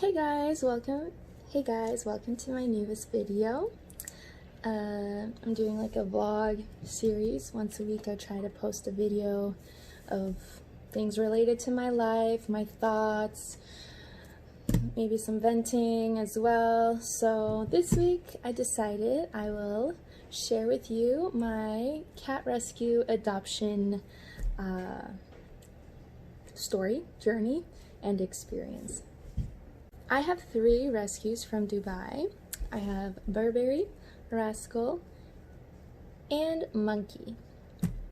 Hey guys, welcome. Hey guys, welcome to my newest video. I'm doing like a vlog series. Once a week I try to post a video of things related to my life, my thoughts, maybe some venting as well. So this week I decided I will share with you my cat rescue adoption story, journey, and experience. I have 3 rescues from Dubai. I have Burberry, Rascal, and Monkey.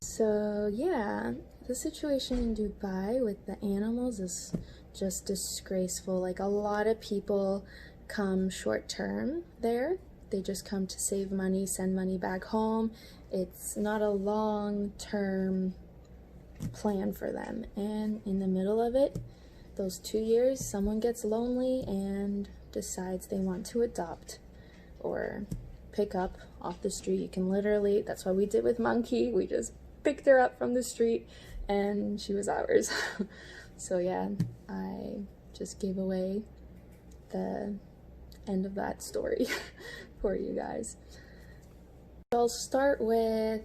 So yeah, the situation in Dubai with the animals is just disgraceful. Like, a lot of people come short term there. They just come to save money, send money back home. It's not a long-term plan for them. And in the middle of it, those 2 years, someone gets lonely and decides they want to adopt or pick up off the street. You can literally, that's what we did with Monkey. We just picked her up from the street and she was ours. So yeah, I just gave away the end of that story for you guys. So I'll start with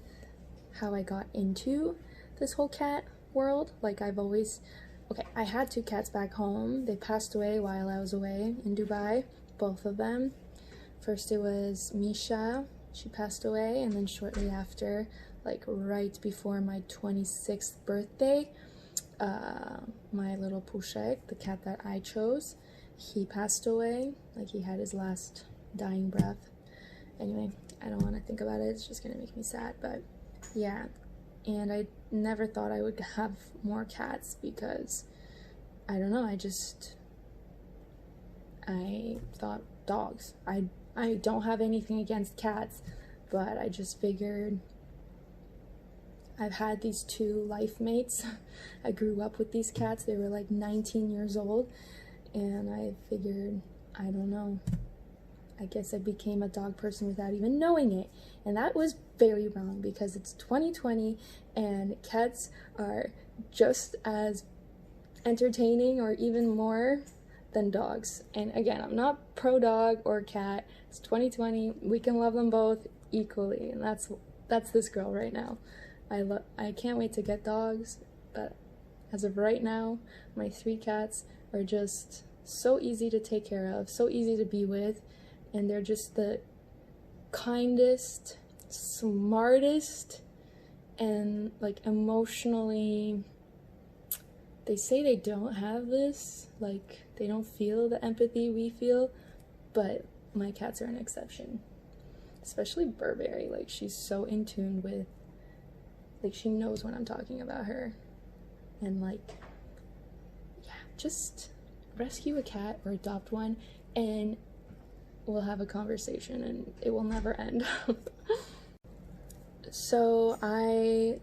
how I got into this whole cat world. Like, I had 2 cats back home. They passed away while I was away in Dubai, both of them. First it was Misha, she passed away, and then shortly after, like right before my 26th birthday, my little Pushek, the cat that I chose, he passed away. Like, he had his last dying breath. Anyway, I don't want to think about it, it's just gonna make me sad, but yeah. And I never thought I would have more cats because, I don't know, I thought dogs. I don't have anything against cats, but I just figured I've had these 2 life mates. I grew up with these cats. They were like 19 years old, and I figured, I don't know, I guess I became a dog person without even knowing it. And that was very wrong, because it's 2020 and cats are just as entertaining or even more than dogs. And again, I'm not pro dog or cat. It's 2020. We can love them both equally, and that's this girl right now. I can't wait to get dogs, but as of right now, my 3 cats are just so easy to take care of, so easy to be with, and they're just the kindest, smartest, and like emotionally, they say they don't have this, like they don't feel the empathy we feel, but my cats are an exception. Especially Burberry, like she's so in tune with, like she knows when I'm talking about her. And like, yeah, just rescue a cat or adopt one and we'll have a conversation and it will never end. So I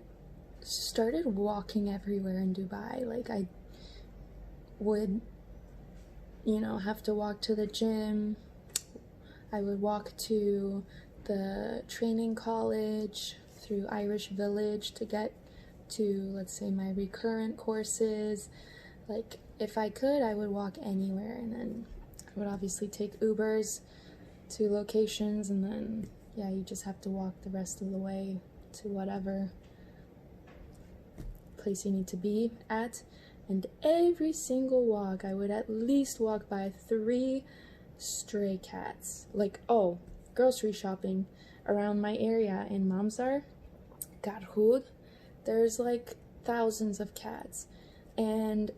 started walking everywhere in Dubai. Like, I would, have to walk to the gym. I would walk to the training college through Irish Village to get to, let's say, my recurrent courses. Like, if I could, I would walk anywhere, and then I would obviously take Ubers to locations, and then yeah, you just have to walk the rest of the way to whatever place you need to be at. And every single walk, I would at least walk by 3 stray cats. Like, oh, grocery shopping around my area in Mamzar, Garhoud, there's like thousands of cats. And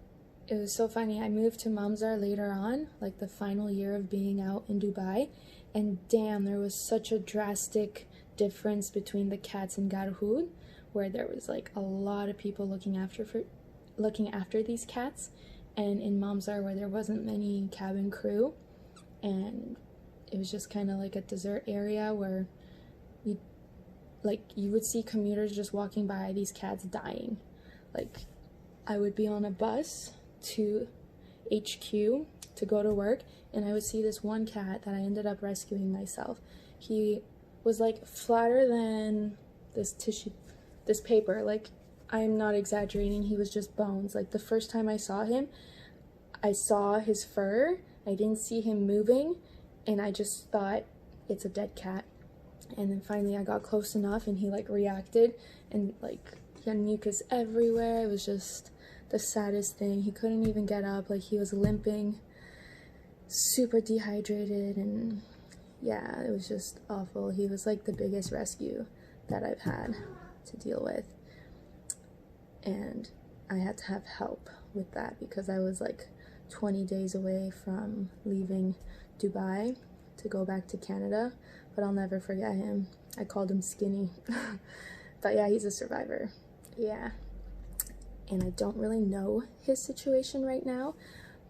it was so funny, I moved to Mamzar later on, like the final year of being out in Dubai, and damn, there was such a drastic difference between the cats in Garhoud, where there was like a lot of people looking after these cats, and in Mamzar, where there wasn't many cabin crew, and it was just kind of like a desert area where you would see commuters just walking by, these cats dying. Like, I would be on a bus to HQ to go to work, and I would see this one cat that I ended up rescuing myself. He was like flatter than this paper. Like, I'm not exaggerating, he was just bones. Like, the first time I saw him, I saw his fur, I didn't see him moving, and I just thought it's a dead cat. And then finally I got close enough and he like reacted, and like he had mucus everywhere. It was just the saddest thing. He couldn't even get up, like he was limping, super dehydrated, and yeah, it was just awful. He was like the biggest rescue that I've had to deal with, and I had to have help with that because I was like 20 days away from leaving Dubai to go back to Canada. But I'll never forget him. I called him Skinny. But yeah, he's a survivor. Yeah. And I don't really know his situation right now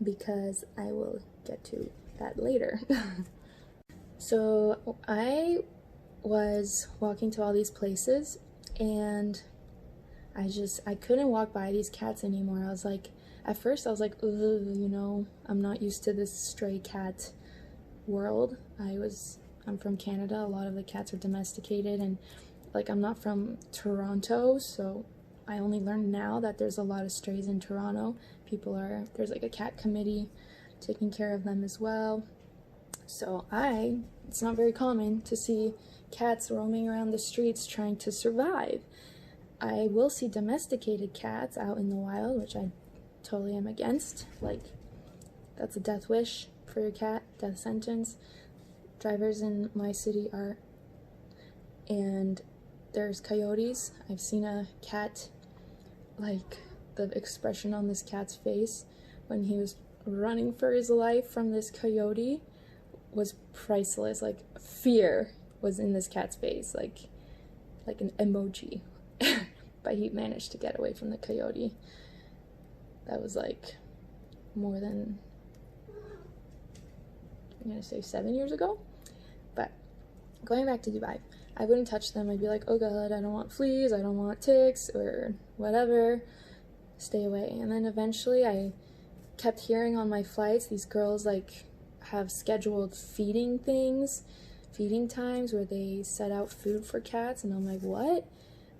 because I will get to that later. So I was walking to all these places, and I couldn't walk by these cats anymore. I was like, at first I was like, ugh, you know, I'm not used to this stray cat world. I'm from Canada. A lot of the cats are domesticated, and like I'm not from Toronto, so I only learned now that there's a lot of strays in Toronto. There's like a cat committee taking care of them as well. So it's not very common to see cats roaming around the streets trying to survive. I will see domesticated cats out in the wild, which I totally am against. Like, that's a death wish for your cat, death sentence. Drivers in my city are, and there's coyotes. I've seen a cat, like the expression on this cat's face when he was running for his life from this coyote was priceless. Like, fear was in this cat's face, like an emoji. But he managed to get away from the coyote. That was like more than, I'm gonna say 7 years ago. But going back to Dubai, I wouldn't touch them. I'd be like, oh god, I don't want fleas, I don't want ticks or whatever, stay away. And then eventually I kept hearing on my flights these girls like have scheduled feeding times where they set out food for cats, and I'm like, what?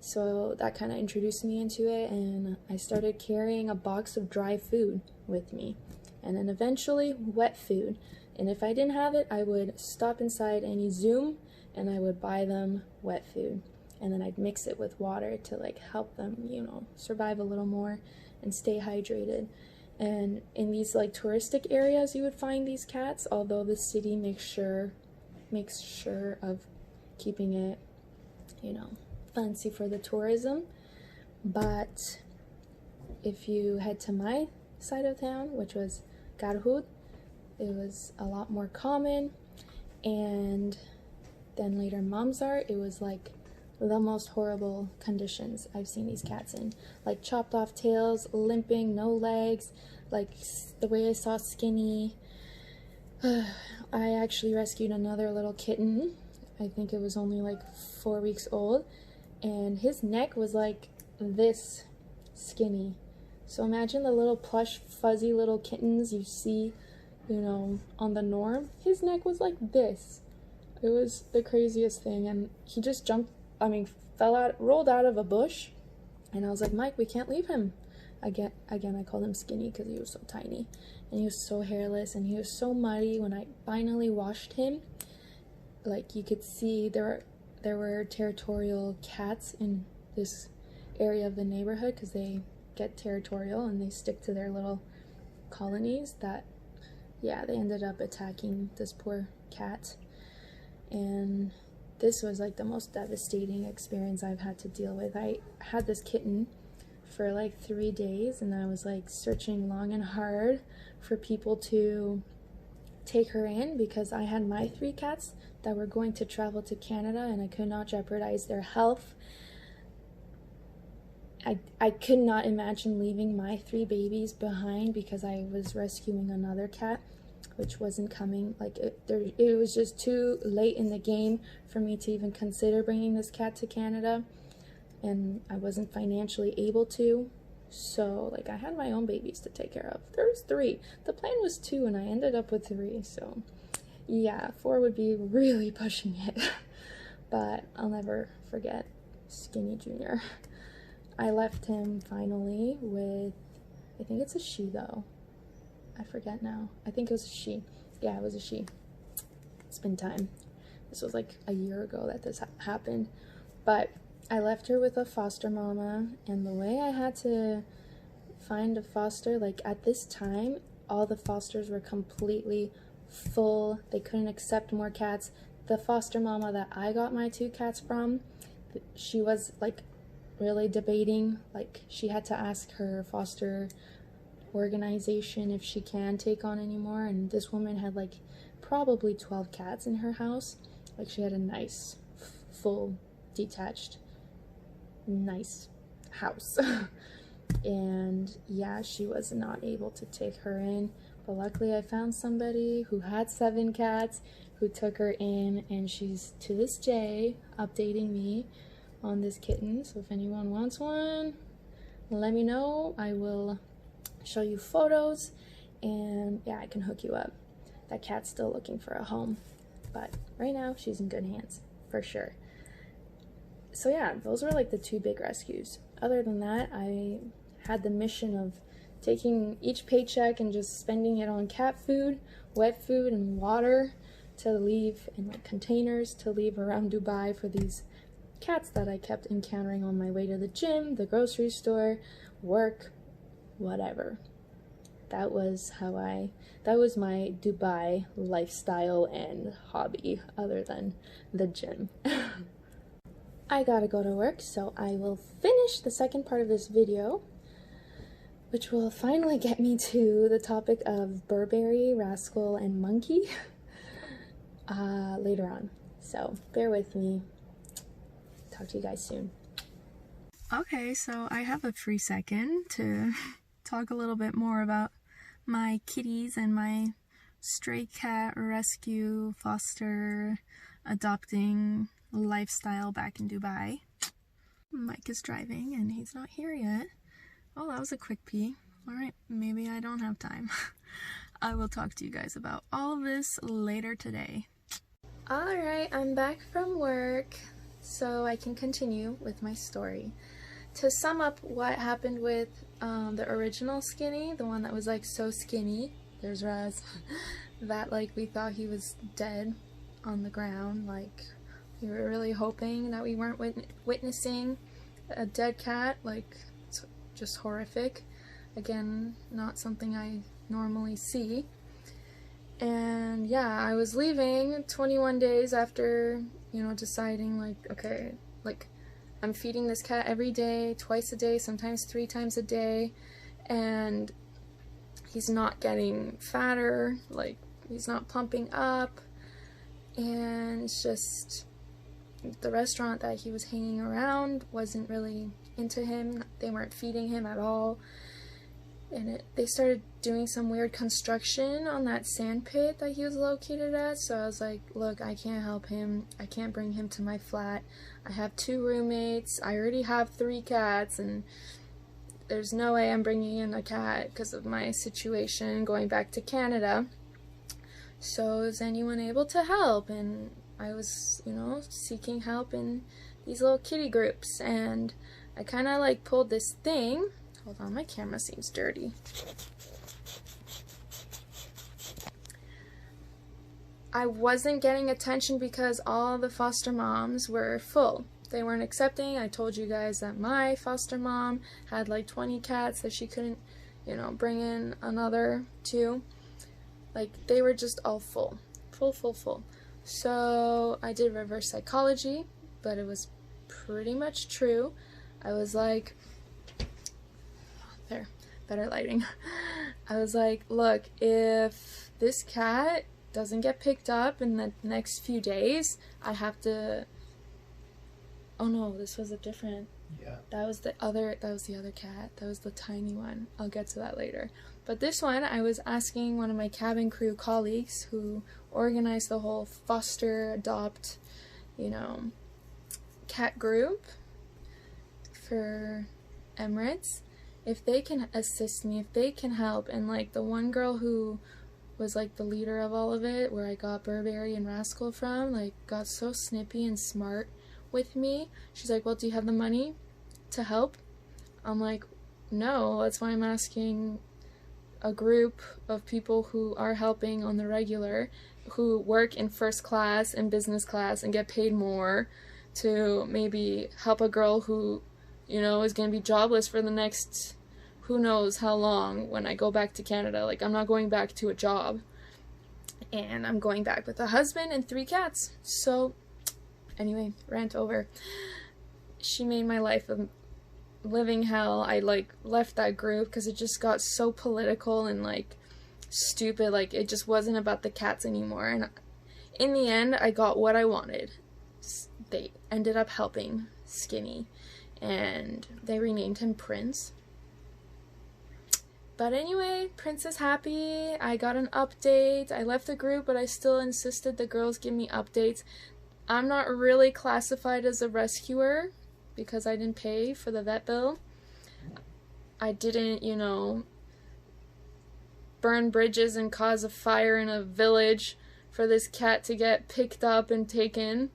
So that kind of introduced me into it, and I started carrying a box of dry food with me, and then eventually wet food. And if I didn't have it, I would stop inside any Zoom and I would buy them wet food, and then I'd mix it with water to like help them, you know, survive a little more and stay hydrated. And in these like touristic areas you would find these cats, although the city makes sure of keeping it, you know, fancy for the tourism. But if you head to my side of town, which was Garhoud, it was a lot more common. And then later Mamzar, it was like the most horrible conditions I've seen these cats in. Like chopped off tails, limping, no legs, like the way I saw Skinny. I actually rescued another little kitten. I think it was only like 4 weeks old, and his neck was like this skinny. So imagine the little plush fuzzy little kittens you see, you know, on the norm. His neck was like this. It was the craziest thing, and he just rolled out of a bush, and I was like, Mike, we can't leave him. Again, I called him Skinny because he was so tiny, and he was so hairless, and he was so muddy. When I finally washed him, like you could see there were territorial cats in this area of the neighborhood because they get territorial and they stick to their little colonies. That, yeah, they ended up attacking this poor cat. And this was like the most devastating experience I've had to deal with. I had this kitten for like 3 days, and I was like searching long and hard for people to take her in because I had my 3 cats that were going to travel to Canada, and I could not jeopardize their health. I could not imagine leaving my 3 babies behind because I was rescuing another cat, which wasn't coming. Like it was just too late in the game for me to even consider bringing this cat to Canada, and I wasn't financially able to. So like I had my own babies to take care of. There's 3. The plan was 2, and I ended up with 3. So yeah, 4 would be really pushing it. But I'll never forget Skinny Jr. I left him finally with, I think it's a she though. I forget now. I think it was a she. Yeah, it was a she. It's been time. This was like a year ago that this happened. But I left her with a foster mama, and the way I had to find a foster, like at this time, all the fosters were completely full. They couldn't accept more cats. The foster mama that I got my 2 cats from, she was like really debating, like she had to ask her foster organization if she can take on anymore, and this woman had like probably 12 cats in her house. Like she had a nice full detached nice house. And yeah, she was not able to take her in, but luckily I found somebody who had 7 cats who took her in, and she's to this day updating me on this kitten. So if anyone wants one, let me know. I will show you photos, and yeah, I can hook you up. That cat's still looking for a home, but right now she's in good hands for sure. So yeah, those were like the 2 big rescues. Other than that, I had the mission of taking each paycheck and just spending it on cat food, wet food, and water to leave in like containers to leave around Dubai for these cats that I kept encountering on my way to the gym, the grocery store, work, whatever. That was my Dubai lifestyle and hobby, other than the gym. I gotta go to work, so I will finish the second part of this video, which will finally get me to the topic of Burberry, Rascal, and Monkey later on. So bear with me. Talk to you guys soon. Okay, so I have a free second to talk a little bit more about my kitties and my stray cat rescue, foster, adopting lifestyle back in Dubai. Mike is driving and he's not here yet. Oh, that was a quick pee. Alright, maybe I don't have time. I will talk to you guys about all this later today. Alright, I'm back from work, so I can continue with my story. To sum up what happened with the original Skinny, the one that was like so skinny, there's Raz, that like we thought he was dead on the ground, like we were really hoping that we weren't witnessing a dead cat. Like, it's just horrific. Again, not something I normally see. And yeah, I was leaving 21 days after, you know, deciding like, okay, like I'm feeding this cat every day, twice a day, sometimes 3 times a day, and he's not getting fatter, like he's not plumping up, and it's just the restaurant that he was hanging around wasn't really into him. They weren't feeding him at all, and they started doing some weird construction on that sand pit that he was located at. So I was like, look, I can't help him, I can't bring him to my flat, I have 2 roommates, I already have 3 cats, and there's no way I'm bringing in a cat because of my situation going back to Canada. So is anyone able to help? And I was, you know, seeking help in these little kitty groups, and I kind of like pulled this thing. Hold on, my camera seems dirty. I wasn't getting attention because all the foster moms were full. They weren't accepting. I told you guys that my foster mom had like 20 cats that she couldn't, you know, bring in another 2. Like, they were just all full. Full. So I did reverse psychology, but it was pretty much true. I was like, there, better lighting. I was like, look, if this cat doesn't get picked up in the next few days, I have to, oh no, this was a different, that was the other cat, that was the tiny one. I'll get to that later. But this one, I was asking one of my cabin crew colleagues who organized the whole foster, adopt, you know, cat group for Emirates, if they can assist me, if they can help. And like the one girl who was like the leader of all of it, where I got Burberry and Rascal from, like got so snippy and smart with me. She's like, well, do you have the money to help? I'm like, no, that's why I'm asking a group of people who are helping on the regular, who work in first class and business class and get paid more, to maybe help a girl who, you know, is going to be jobless for the next who knows how long when I go back to Canada. Like, I'm not going back to a job, and I'm going back with a husband and 3 cats. So anyway, rant over. She made my life a living hell. I like left that group because it just got so political and like stupid. Like, it just wasn't about the cats anymore, and in the end I got what I wanted. They ended up helping Skinny, and they renamed him Prince. But anyway, Prince is happy. I got an update. I left the group, but I still insisted the girls give me updates. I'm not really classified as a rescuer because I didn't pay for the vet bill. I didn't, you know, burn bridges and cause a fire in a village for this cat to get picked up and taken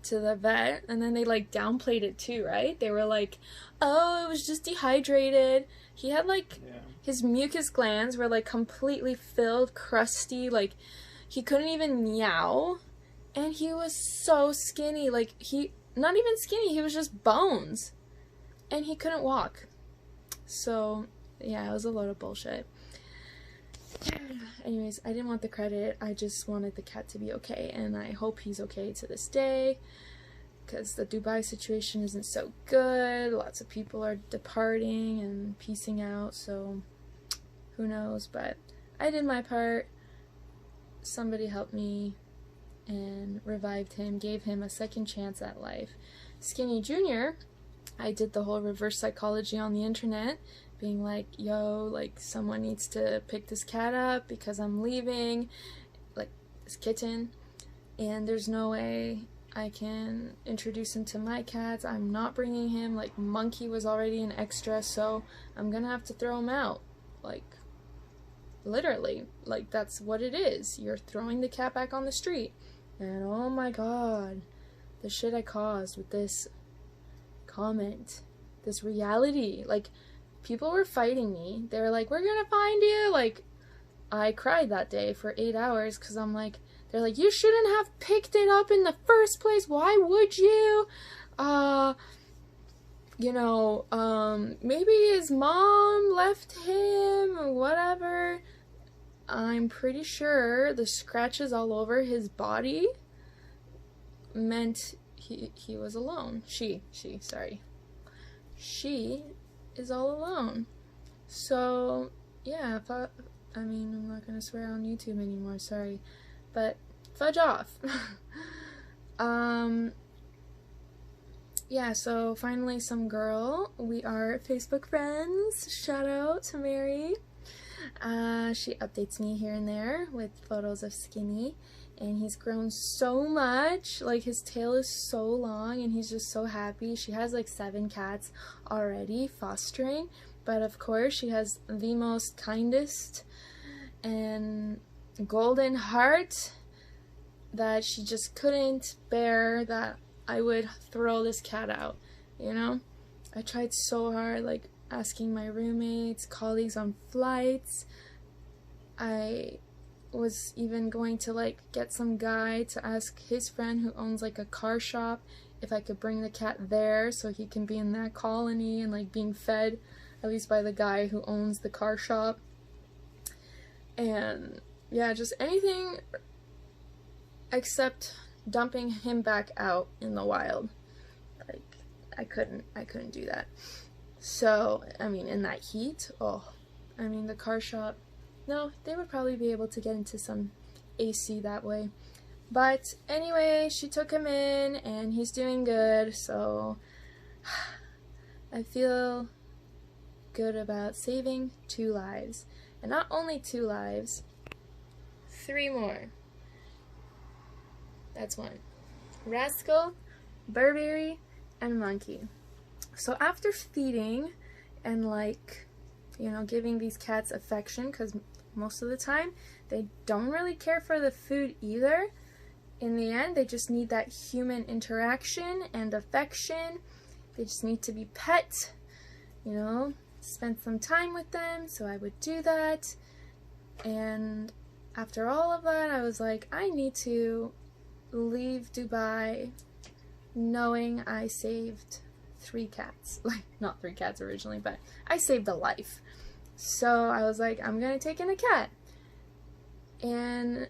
to the vet. And then they like downplayed it too, right? They were like, oh, it was just dehydrated. He had like, his mucus glands were like completely filled, crusty, like he couldn't even meow, and he was so skinny. Like, he, not even skinny, he was just bones, and he couldn't walk. So yeah, it was a load of bullshit. Anyways, I didn't want the credit. I just wanted the cat to be okay, and I hope he's okay to this day, because the Dubai situation isn't so good. Lots of people are departing and piecing out, so who knows. But I did my part. Somebody helped me and revived him, gave him a second chance at life. Skinny Jr., I did the whole reverse psychology on the internet, being like, yo, like, someone needs to pick this cat up because I'm leaving, like, this kitten, and there's no way I can introduce him to my cats. I'm not bringing him. Like, Monkey was already an extra, so I'm gonna have to throw him out. Like, literally. Like, that's what it is. You're throwing the cat back on the street. And oh my god, the shit I caused with this comment, this reality. Like, people were fighting me. They were like, we're gonna find you. Like, I cried that day for 8 hours because I'm like, they're like, you shouldn't have picked it up in the first place. Why would you? You know, maybe his mom left him or whatever. I'm pretty sure the scratches all over his body meant he was alone. Sorry. She is all alone. So, yeah, I mean, I'm not gonna swear on YouTube anymore, sorry. But, fudge off. Yeah, so finally some girl. We are Facebook friends. Shout out to Mary. She updates me here and there with photos of Skinny, and he's grown so much. Like, his tail is so long, and he's just so happy. She has like 7 cats already fostering, but of course she has the most kindest and golden heart that she just couldn't bear that I would throw this cat out, you know? I tried so hard, like, asking my roommates, colleagues on flights. I was even going to, like, get some guy to ask his friend who owns, like, a car shop if I could bring the cat there so he can be in that colony and, like, being fed at least by the guy who owns the car shop. And yeah, just anything except dumping him back out in the wild. Like, I couldn't do that. So, I mean, in that heat, oh, I mean, the car shop, no, they would probably be able to get into some AC that way. But anyway, she took him in, and he's doing good, so I feel good about saving 2 lives. And not only 2 lives, 3 more. That's 1. Rascal, Burberry, and Monkey. So after feeding and, like, you know, giving these cats affection, because most of the time they don't really care for the food either. In the end, they just need that human interaction and affection. They just need to be pet, you know, spend some time with them, so I would do that. And after all of that, I was like, I need to leave Dubai knowing I saved 3 cats. Like, not 3 cats originally, but I saved a life. So I was like, I'm gonna take in a cat. And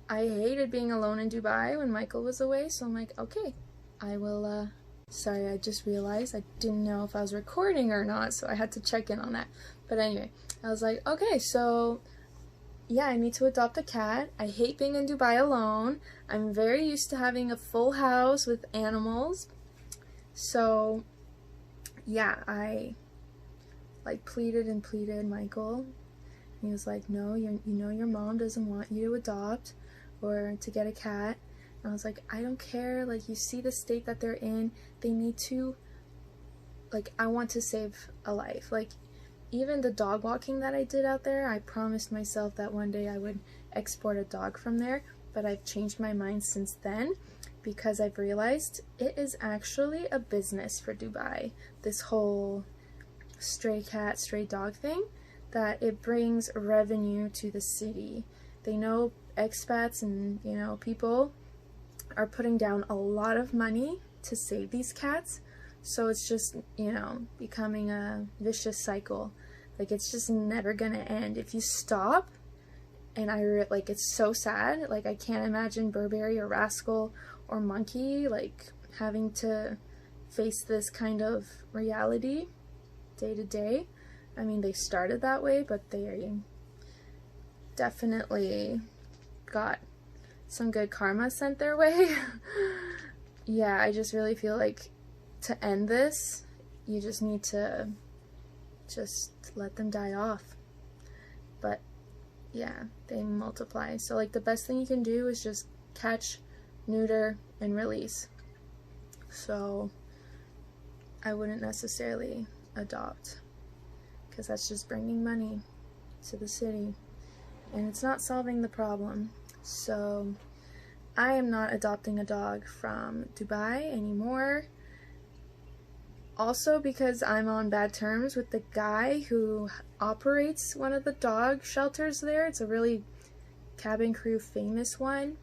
I hated being alone in Dubai when Michael was away, so I'm like, okay, I will, sorry, I just realized I didn't know if I was recording or not, so I had to check in on that. But anyway, I was like, okay, so yeah, I need to adopt a cat. I hate being in Dubai alone. I'm very used to having a full house with animals. So yeah, I like pleaded and pleaded Michael. He was like, no, you know your mom doesn't want you to adopt or to get a cat. And I was like, I don't care. Like, you see the state that they're in. They need to, like, I want to save a life. Like, even the dog walking that I did out there, I promised myself that one day I would export a dog from there. But I've changed my mind since then because I've realized it is actually a business for Dubai. This whole stray cat, stray dog thing, that it brings revenue to the city. They know expats and, you know, people are putting down a lot of money to save these cats. So it's just, you know, becoming a vicious cycle. Like, it's just never gonna end. If you stop, and like, it's so sad. Like, I can't imagine Burberry or Rascal or Monkey, like, having to face this kind of reality day to day. I mean, they started that way, but they definitely got some good karma sent their way. Yeah, I just really feel like to end this, you just need to just let them die off. But yeah, they multiply. So like, the best thing you can do is just catch, neuter, and release. So I wouldn't necessarily adopt, because that's just bringing money to the city and it's not solving the problem. So I am not adopting a dog from Dubai anymore. Also because I'm on bad terms with the guy who operates one of the dog shelters there. It's a really cabin crew famous one.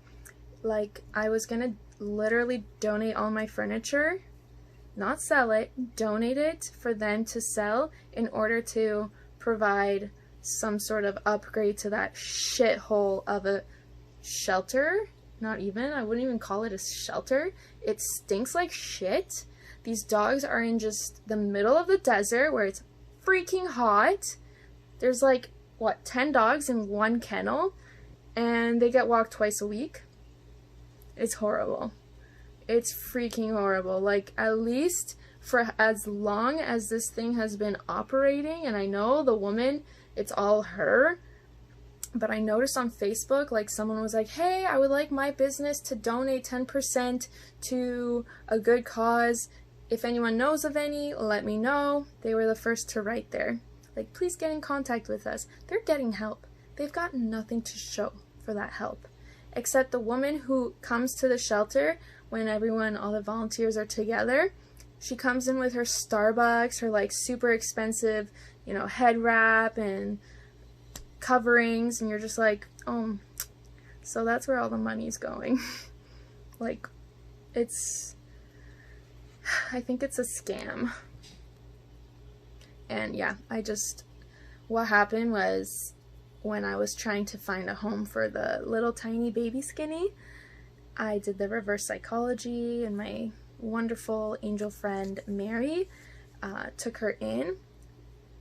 Like, I was gonna literally donate all my furniture, not sell it, donate it for them to sell in order to provide some sort of upgrade to that shithole of a shelter. Not even, I wouldn't even call it a shelter. It stinks like shit. These dogs are in just the middle of the desert where it's freaking hot. There's like, what, 10 dogs in one kennel, and they get walked twice a week. It's horrible. It's freaking horrible. Like, at least for as long as this thing has been operating, and I know the woman, it's all her, but I noticed on Facebook, like, someone was like, hey, I would like my business to donate 10% to a good cause. If anyone knows of any, let me know. They were the first to write there. Like, please get in contact with us. They're getting help. They've got nothing to show for that help. Except the woman who comes to the shelter when all the volunteers are together. She comes in with her Starbucks, her like super expensive, you know, head wrap and coverings, and you're just like, oh, so that's where all the money's going. Like, I think it's a scam. And yeah, what happened was, when I was trying to find a home for the little tiny baby Skinny, I did the reverse psychology, and my wonderful angel friend Mary took her in,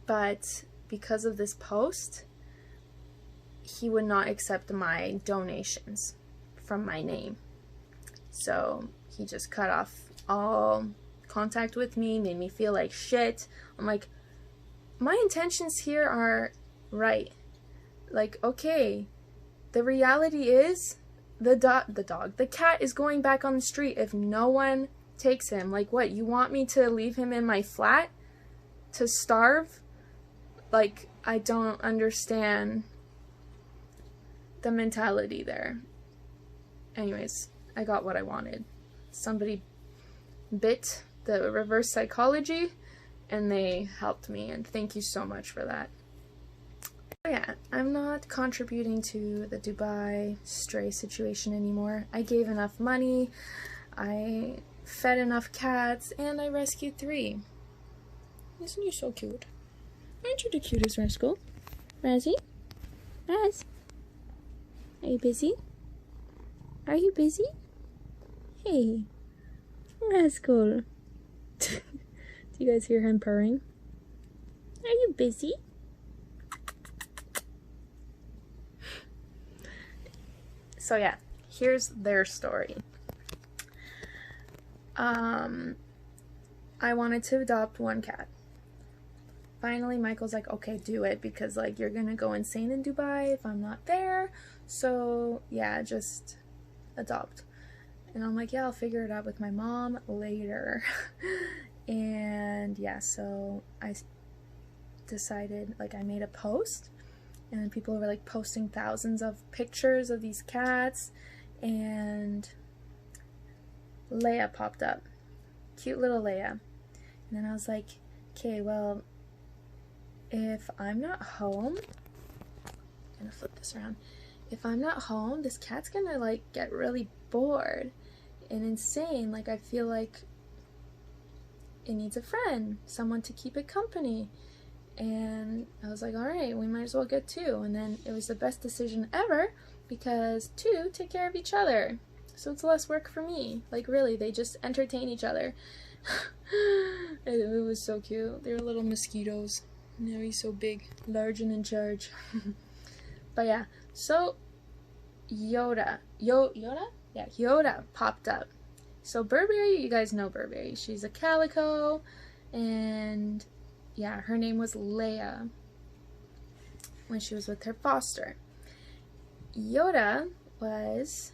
but because of this post, he would not accept my donations from my name. So he just cut off all contact with me, made me feel like shit. I'm like, my intentions here are right. Like, okay, the reality is the cat is going back on the street if no one takes him. Like, what, you want me to leave him in my flat to starve? Like, I don't understand the mentality there. Anyways, I got what I wanted. Somebody bit the reverse psychology, and they helped me, and thank you so much for that. Yeah, I'm not contributing to the Dubai stray situation anymore. I gave enough money, I fed enough cats, and I rescued 3. Isn't you so cute? Aren't you the cutest, Rascal? Razzie? Raz? Are you busy? Are you busy? Hey, Rascal. Do you guys hear him purring? Are you busy? So yeah, here's their story. I wanted to adopt 1 cat. Finally, Michael's like, okay, do it, because like you're gonna go insane in Dubai if I'm not there. So yeah, just adopt. And I'm like, yeah, I'll figure it out with my mom later. And yeah, so I decided, like, I made a post, and then people were like posting thousands of pictures of these cats, and Leia popped up. Cute little Leia. And then I was like, okay, well, if I'm not home, I'm gonna flip this around. If I'm not home, this cat's gonna like get really bored and insane. Like, I feel like it needs a friend, someone to keep it company. And I was like, all right, we might as well get 2. And then it was the best decision ever, because 2 take care of each other, so it's less work for me. Like, really, they just entertain each other. It was so cute. They were little mosquitoes. Now he's so big, large, and in charge. But yeah, so Yoda? Yeah, Yoda popped up. So Burberry, you guys know Burberry. She's a calico, and yeah, her name was Leia when she was with her foster. Yoda was,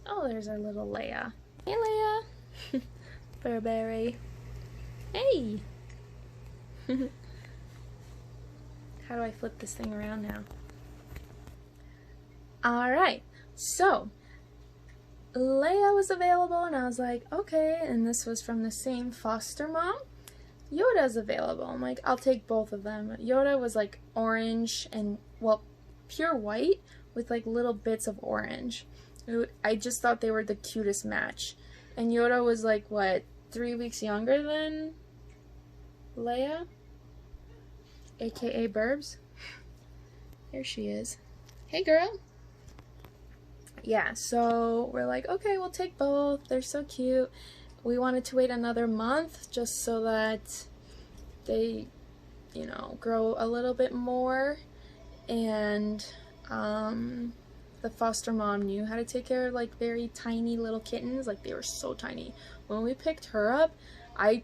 oh, there's our little Leia. Hey, Leia. Burberry. Hey. How do I flip this thing around now? Alright, so Leia was available, and I was like, okay, and this was from the same foster mom. Yoda's available. I'm like, I'll take both of them. Yoda was like orange and, well, pure white with like little bits of orange. I just thought they were the cutest match. And Yoda was like, what, 3 weeks younger than Leia? AKA Burbs. There she is. Hey, girl. Yeah, so we're like, okay, we'll take both. They're so cute. We wanted to wait another month just so that they, you know, grow a little bit more. And the foster mom knew how to take care of like very tiny little kittens. Like, they were so tiny. When we picked her up, I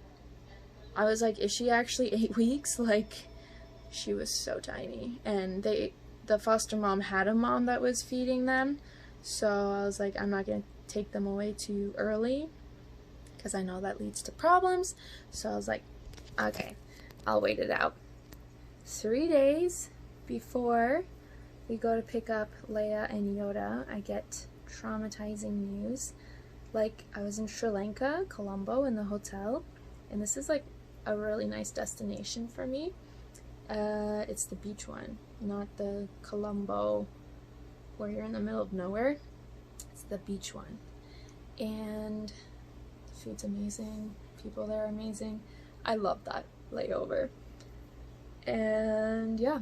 was like, is she actually 8 weeks? Like, she was so tiny. And the foster mom had a mom that was feeding them. So I was like, I'm not going to take them away too early, because I know that leads to problems. So I was like, okay, I'll wait it out. 3 days before we go to pick up Leia and Yoda, I get traumatizing news. Like, I was in Sri Lanka, Colombo, in the hotel, and this is like a really nice destination for me. It's the beach one, not the Colombo where you're in the middle of nowhere. It's the beach one. And the food's amazing, people there are amazing. I love that layover. And yeah,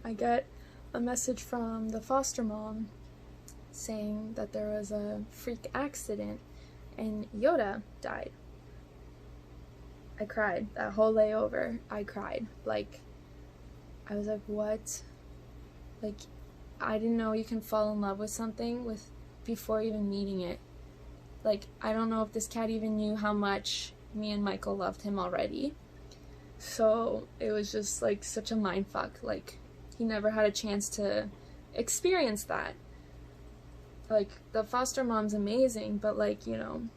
I get a message from the foster mom saying that there was a freak accident and Yoda died. I cried. That whole layover, I cried. Like, I was like, what? Like, I didn't know you can fall in love with something before even meeting it. Like, I don't know if this cat even knew how much me and Michael loved him already. So it was just like such a mindfuck. Like, he never had a chance to experience that. Like, the foster mom's amazing, but like, you know,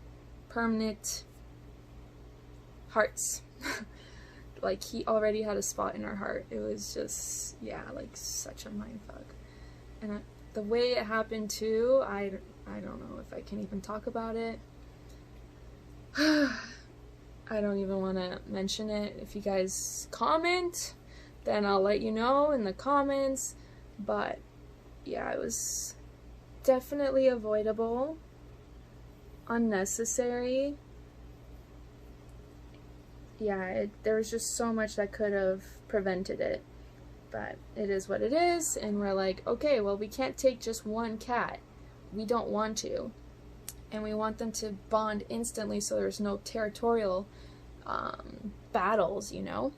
permanent hearts. Like, he already had a spot in our heart. It was just, yeah, like such a mindfuck. And the way it happened too, I don't know if I can even talk about it. I don't even want to mention it. If you guys comment, then I'll let you know in the comments. But yeah, it was definitely avoidable, unnecessary. Yeah, there was just so much that could have prevented it. But it is what it is, and we're like, okay, well, we can't take just one cat. We don't want to. And we want them to bond instantly so there's no territorial battles, you know?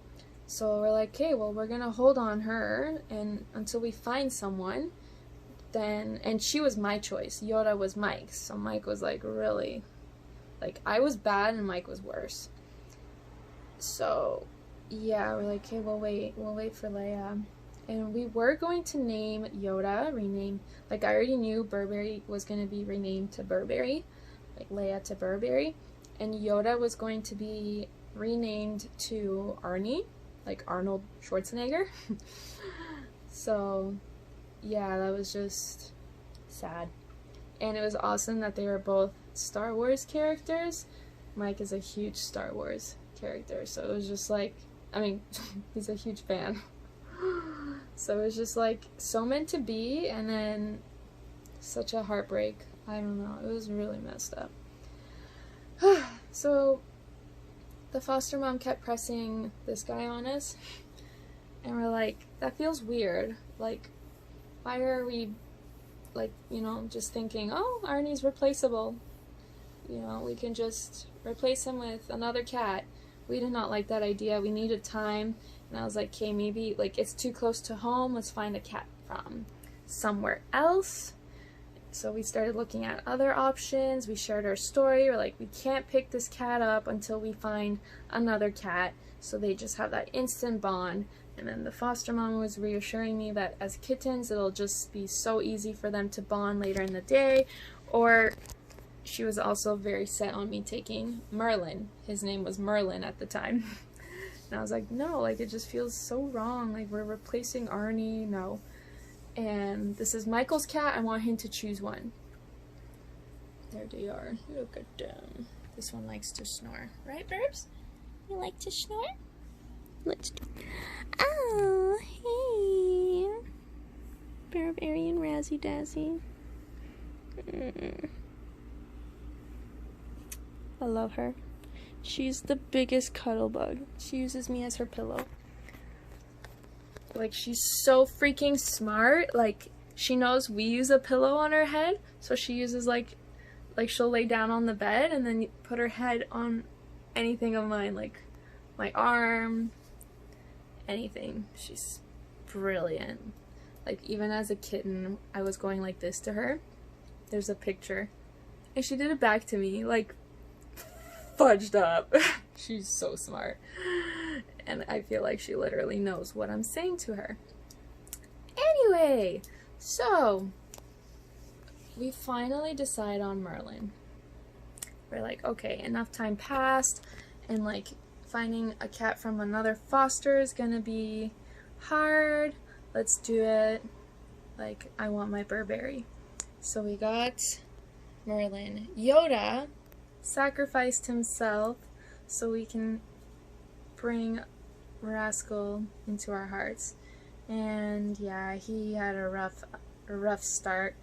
So we're like, okay, well, we're gonna hold on her and until we find someone. Then, and she was my choice. Yoda was Mike's. So Mike was like, really? Like, I was bad and Mike was worse. So, yeah, we're like, okay, we'll wait for Leia. And we were going to name Yoda, like, I already knew Burberry was going to be renamed to Burberry, like Leia to Burberry, and Yoda was going to be renamed to Arnie, like Arnold Schwarzenegger. So, yeah, that was just sad. And it was awesome that they were both Star Wars characters. Mike is a huge Star Wars character, so it was just like, I mean, he's a huge fan. So it was just like so meant to be, and then such a heartbreak. I don't know, it was really messed up. So the foster mom kept pressing this guy on us, and we're like, that feels weird. Like, why are we, like, you know, just thinking, oh, Arnie's replaceable. You know, we can just replace him with another cat. We did not like that idea. We needed time. And I was like, okay, maybe, like, it's too close to home. Let's find a cat from somewhere else. So we started looking at other options. We shared our story. We're like, we can't pick this cat up until we find another cat. So they just have that instant bond. And then the foster mom was reassuring me that as kittens, it'll just be so easy for them to bond later in the day. Or she was also very set on me taking Merlin. His name was Merlin at the time. And I was like, no, like, it just feels so wrong. Like, we're replacing Arnie. No. And this is Michael's cat. I want him to choose one. There they are. Look at them. This one likes to snore. Right, Burbs? You like to snore? Let's do. Oh, hey. Burberry and Razzie Dazzie. I love her. She's the biggest cuddle bug. She uses me as her pillow. Like, she's so freaking smart. Like, she knows we use a pillow on her head, so she uses, like she'll lay down on the bed and then put her head on anything of mine, like my arm, anything. She's brilliant. Like, even as a kitten, I was going like this to her. There's a picture. And she did it back to me, like, fudged up. She's so smart. And I feel like she literally knows what I'm saying to her. Anyway, so we finally decide on Merlin. We're like, okay, enough time passed, and like finding a cat from another foster is gonna be hard. Let's do it. Like, I want my Burberry. So we got Merlin. Yoda sacrificed himself so we can bring Rascal into our hearts. And yeah, he had a rough start.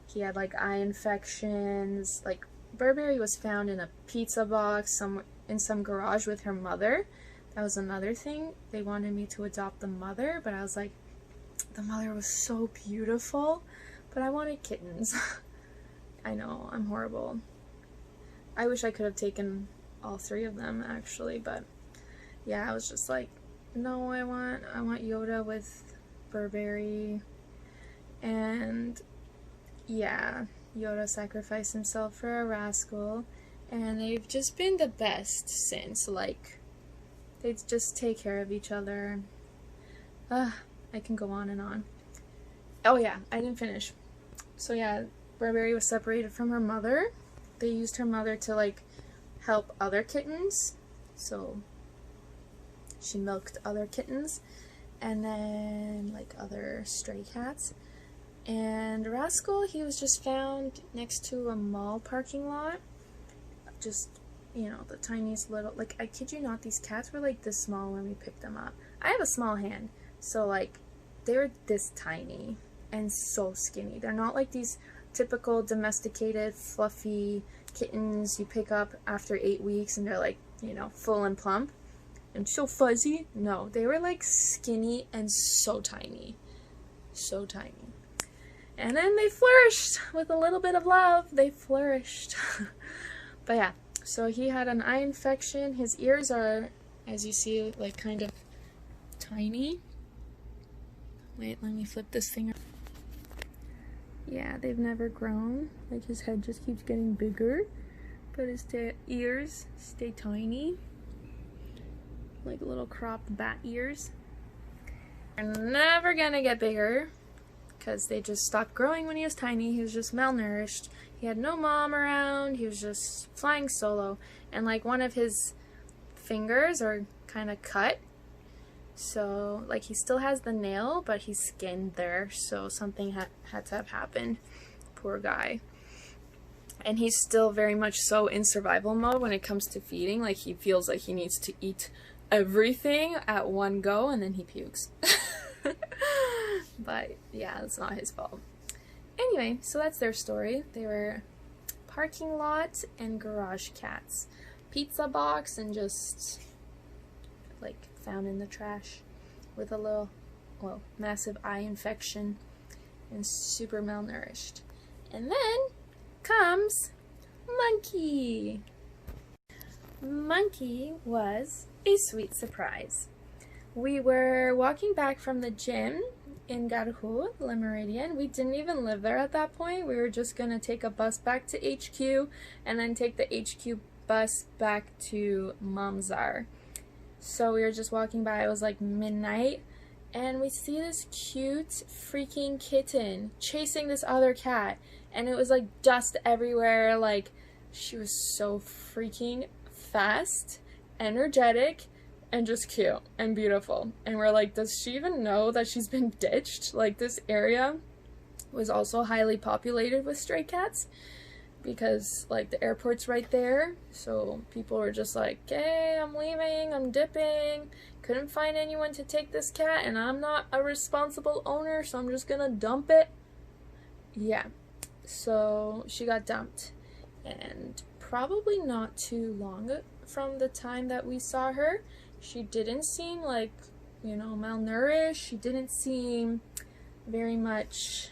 He had like eye infections. Like, Burberry was found in a pizza box in some garage with her mother. That was another thing. They wanted me to adopt the mother, but I was like, the mother was so beautiful, but I wanted kittens. I know, I'm horrible. I wish I could have taken all three of them, actually, but yeah, I was just like, no, I want Yoda with Burberry. And yeah, Yoda sacrificed himself for a Rascal, and they've just been the best since. Like, they just take care of each other. I can go on and on. Oh yeah, I didn't finish. So yeah, Burberry was separated from her mother. They used her mother to like help other kittens. So she milked other kittens, and then like other stray cats. And Rascal, he was just found next to a mall parking lot, just you know, the tiniest little, like, I kid you not, these cats were like this small when we picked them up. I have a small hand, so like they're this tiny and so skinny. They're not like these typical domesticated fluffy kittens you pick up after 8 weeks and they're like, you know, full and plump and so fuzzy. No, they were like skinny and so tiny. So tiny. And then they flourished with a little bit of love. They flourished. But yeah, so he had an eye infection. His ears are, as you see, like kind of tiny. Wait, let me flip this thing up. Yeah, they've never grown. Like his head just keeps getting bigger, but his ears stay tiny. Like little cropped bat ears. They're never gonna get bigger because they just stopped growing when he was tiny. He was just malnourished. He had no mom around. He was just flying solo. And like one of his fingers are kind of cut. So like he still has the nail, but he's skinned there. So something had to have happened. Poor guy. And he's still very much so in survival mode when it comes to feeding. Like he feels like he needs to eat everything at one go and then he pukes. But yeah, it's not his fault. Anyway, so that's their story. They were parking lot and garage cats. Pizza box and just like found in the trash with a little, well, massive eye infection and super malnourished. And then comes Monkey. Monkey was a sweet surprise. We were walking back from the gym in Garhu, Le Méridien. We didn't even live there at that point. We were just gonna take a bus back to HQ and then take the HQ bus back to Mamzar. So we were just walking by. It was like midnight and we see this cute freaking kitten chasing this other cat, and it was like dust everywhere. Like she was so freaking fast, energetic, and just cute and beautiful. And we're like, does she even know that she's been ditched? Like this area was also highly populated with stray cats because like the airport's right there. So people were just like, hey, I'm leaving, I'm dipping. Couldn't find anyone to take this cat and I'm not a responsible owner, so I'm just gonna dump it. Yeah, so she got dumped. And probably not too long from the time that we saw her, she didn't seem like, you know, malnourished. She didn't seem very much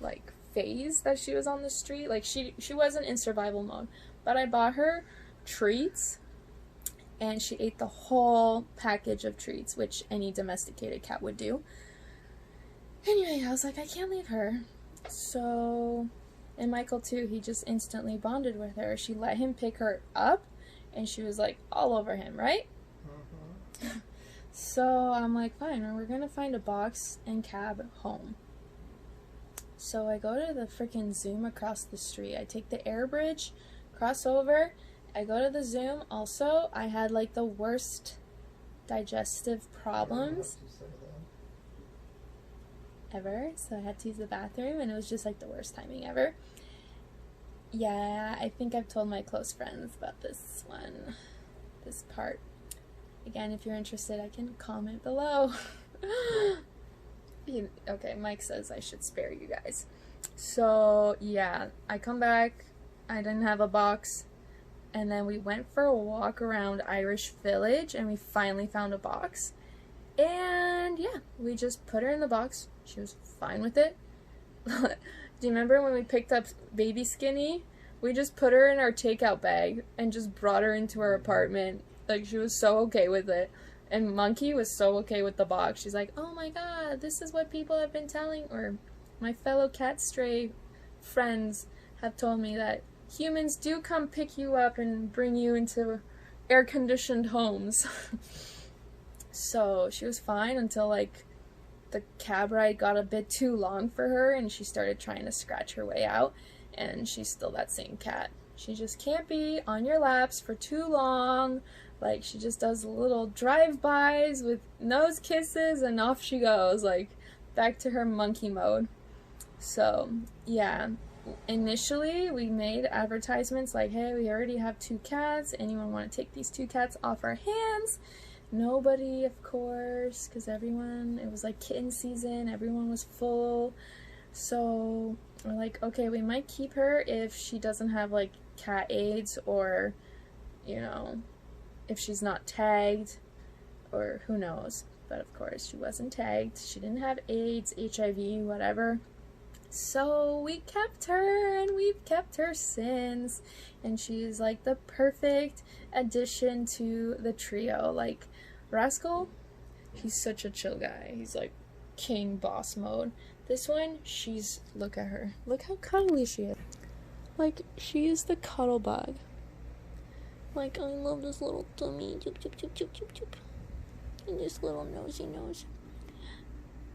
like phased that she was on the street. Like she wasn't in survival mode. But I bought her treats and she ate the whole package of treats, which any domesticated cat would do. Anyway, I was like, I can't leave her. So, and Michael too, he just instantly bonded with her. She let him pick her up and she was like all over him, right? So I'm like, fine, we're gonna find a box and cab home. So I go to the freaking Zoom across the street. I take the air bridge, cross over, I go to the Zoom. Also, I had like the worst digestive problems ever, so I had to use the bathroom and it was just like the worst timing ever. Yeah, I think I've told my close friends about this one, this part. Again, if you're interested, I can comment below. Okay, Mike says I should spare you guys. So, yeah, I come back, I didn't have a box, and then we went for a walk around Irish Village, and we finally found a box. And, yeah, we just put her in the box. She was fine with it. Do you remember when we picked up baby Skinny? We just put her in our takeout bag and just brought her into our apartment. Like, she was so okay with it. And Monkey was so okay with the box. She's like, oh my god, this is what people have been telling, or my fellow cat stray friends have told me, that humans do come pick you up and bring you into air-conditioned homes. So she was fine until, like, the cab ride got a bit too long for her and she started trying to scratch her way out. And she's still that same cat. She just can't be on your laps for too long. Like, she just does little drive-bys with nose kisses and off she goes, like, back to her monkey mode. So, yeah, initially we made advertisements like, hey, we already have 2 cats. Anyone want to take these 2 cats off our hands? Nobody, of course, because it was like kitten season. Everyone was full. So we're like, okay, we might keep her if she doesn't have like cat AIDS, or, you know, if she's not tagged, or who knows. But of course she wasn't tagged. She didn't have AIDS, HIV, whatever. So we kept her, and we've kept her since, and she's like the perfect addition to the trio. Like Rascal, he's such a chill guy. He's like king boss mode. This one, look at her. Look how cuddly she is. Like, she is the cuddle bug. Like, I love this little tummy. Choop, choop, choop, choop, choop, choop. And this little nosy nose.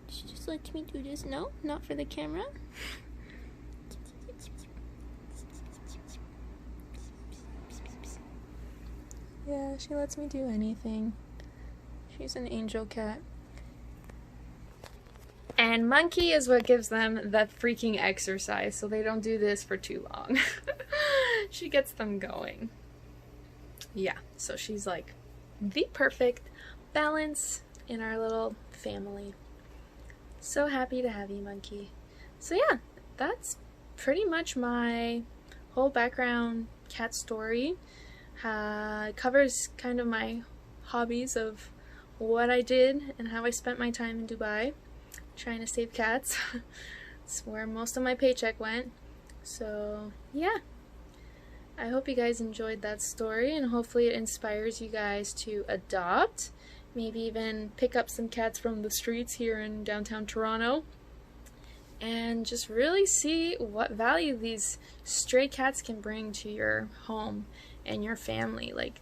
She just lets me do this. No, not for the camera. Yeah, she lets me do anything. She's an angel cat. And Monkey is what gives them the freaking exercise, so they don't do this for too long. She gets them going. Yeah, so she's like the perfect balance in our little family. So happy to have you, Monkey. So yeah, that's pretty much my whole background cat story. Covers kind of my hobbies of what I did and how I spent my time in Dubai trying to save cats. It's where most of my paycheck went. So yeah, I hope you guys enjoyed that story, and hopefully it inspires you guys to adopt, maybe even pick up some cats from the streets here in downtown Toronto, and just really see what value these stray cats can bring to your home and your family. Like,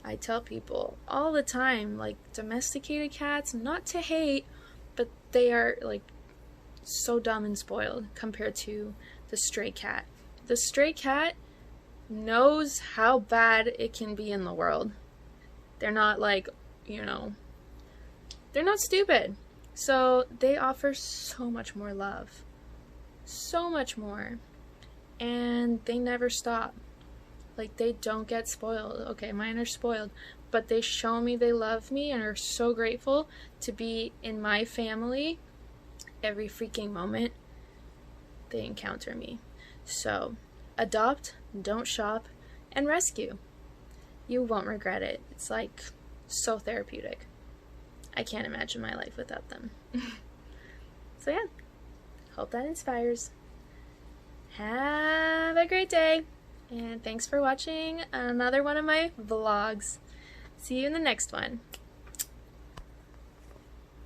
I tell people all the time, like, domesticated cats, not to hate, but they are like so dumb and spoiled compared to the stray cat. The stray cat knows how bad it can be in the world. They're not like, you know, they're not stupid. So they offer so much more love. So much more. And they never stop. Like, they don't get spoiled. Okay, mine are spoiled, but they show me they love me and are so grateful to be in my family every freaking moment they encounter me. So, adopt, don't shop, and rescue. You won't regret it. It's like so therapeutic. I can't imagine my life without them. So yeah, hope that inspires. Have a great day, and thanks for watching another one of my vlogs. See you in the next one.